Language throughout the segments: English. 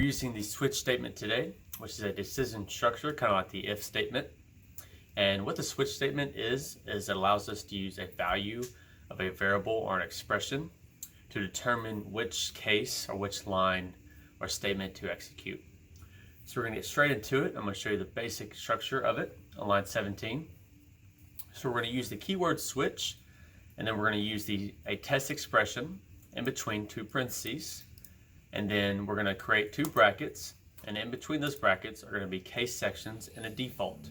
using the switch statement today, which is a decision structure, kind of like the if statement. And what the switch statement is it allows us to use a value of a variable or an expression to determine which case or which line or statement to execute. So we're going to get straight into it. I'm going to show you the basic structure of it on line 17. So we're going to use the keyword switch, and then we're going to use a test expression in between two parentheses, and then we're going to create two brackets, and in between those brackets are going to be case sections and a default.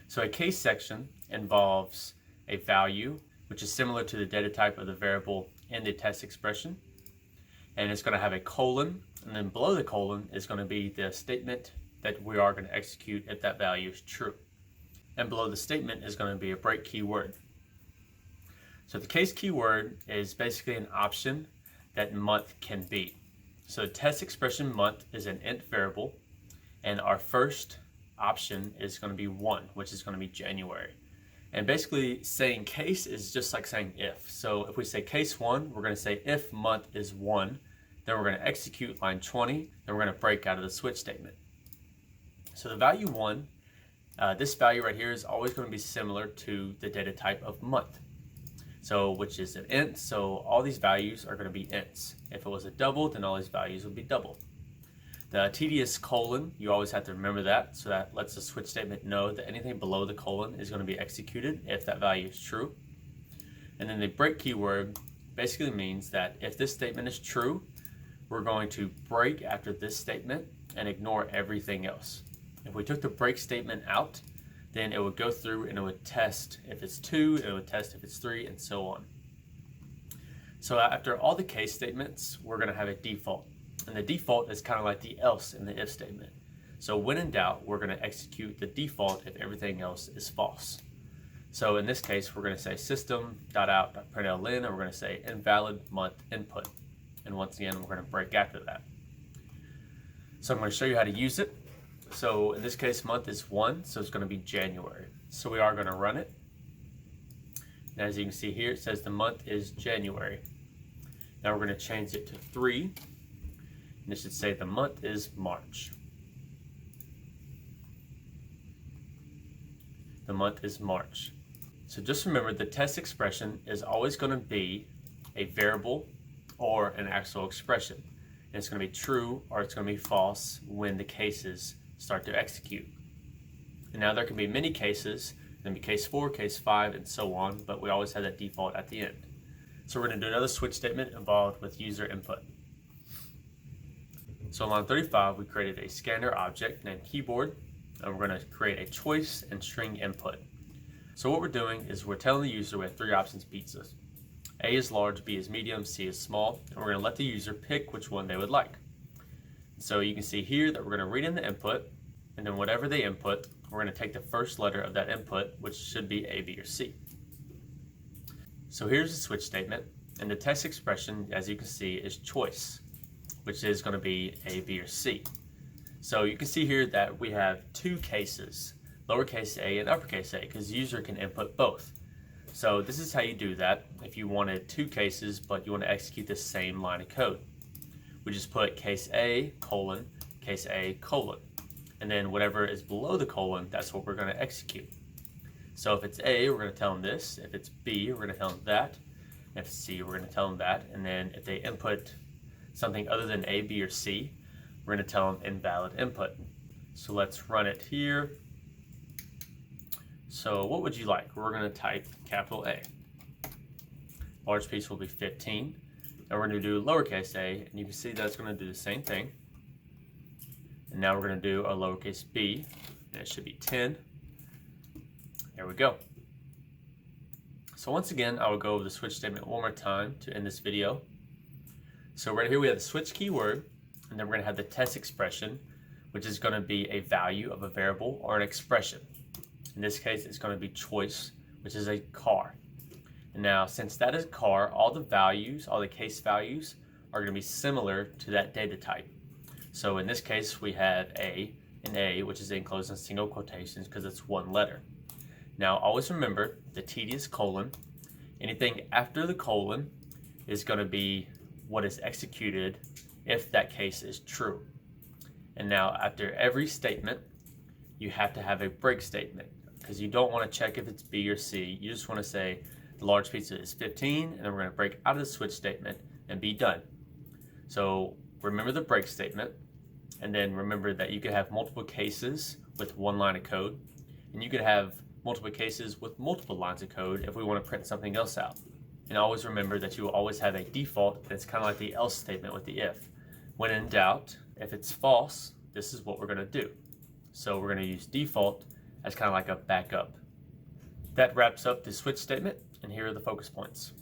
So a case section involves a value which is similar to the data type of the variable in the test expression, and it's going to have a colon, and then below the colon is going to be the statement that we are going to execute if that value is true. And below the statement is going to be a break keyword. So the case keyword is basically an option that month can be. So the test expression month is an int variable, and our first option is going to be 1, which is going to be January. And basically saying case is just like saying if. So if we say case 1, we're going to say if month is 1, then we're going to execute line 20, then we're going to break out of the switch statement. So the value 1, this value right here is always going to be similar to the data type of month. So which is an int, so all these values are going to be ints. If it was a double, then all these values would be double. The tedious colon, you always have to remember that, so that lets the switch statement know that anything below the colon is going to be executed if that value is true. And then the break keyword basically means that if this statement is true, we're going to break after this statement and ignore everything else. If we took the break statement out, then it would go through and it would test if it's 2, it would test if it's 3, and so on. So after all the case statements, we're going to have a default. And the default is kind of like the else in the if statement. So when in doubt, we're going to execute the default if everything else is false. So in this case, we're going to say system.out.println, and we're going to say invalid month input. And once again, we're going to break after that. So I'm going to show you how to use it. So in this case, month is 1, so it's going to be January. So we are going to run it. And as you can see here, it says the month is January. Now we're going to change it to 3. And it should say the month is March. The month is March. So just remember, the test expression is always going to be a variable or an actual expression. And it's going to be true or it's going to be false when the cases start to execute. And now there can be many cases, there can be case 4, case 5, and so on, but we always have that default at the end. So we're going to do another switch statement involved with user input. So on line 35, we created a scanner object named keyboard, and we're going to create a choice and string input. So what we're doing is we're telling the user we have 3 options pizzas. A is large, B is medium, C is small, and we're going to let the user pick which one they would like. So you can see here that we're going to read in the input, and then whatever they input, we're going to take the first letter of that input, which should be A, B, or C. So here's the switch statement, and the test expression, as you can see, is choice, which is going to be A, B, or C. So you can see here that we have 2 cases, lowercase a and uppercase a, because the user can input both. So this is how you do that if you wanted 2 cases, but you want to execute the same line of code. We just put case A, colon, case A, colon. And then whatever is below the colon, that's what we're going to execute. So if it's A, we're going to tell them this. If it's B, we're going to tell them that. If it's C, we're going to tell them that. And then if they input something other than A, B, or C, we're going to tell them invalid input. So let's run it here. So what would you like? We're going to type capital A. Large piece will be 15. And we're going to do lowercase a, and you can see that's going to do the same thing. And now we're going to do a lowercase b, and it should be 10. There we go. So once again, I will go over the switch statement one more time to end this video. So right here we have the switch keyword, and then we're going to have the test expression, which is going to be a value of a variable or an expression. In this case, it's going to be choice, which is a car. And now, since that is a car, all the values, all the case values, are going to be similar to that data type. So in this case, we have A and A, which is enclosed in single quotations because it's 1 letter. Now, always remember the tedious colon. Anything after the colon is going to be what is executed if that case is true. And now after every statement, you have to have a break statement because you don't want to check if it's B or C. You just want to say the large pizza is 15, and then we're going to break out of the switch statement and be done. So remember the break statement, and then remember that you could have multiple cases with one line of code, and you could have multiple cases with multiple lines of code if we want to print something else out. And always remember that you will always have a default that's kind of like the else statement with the if. When in doubt, if it's false, this is what we're going to do. So we're going to use default as kind of like a backup. That wraps up the switch statement, and here are the focus points.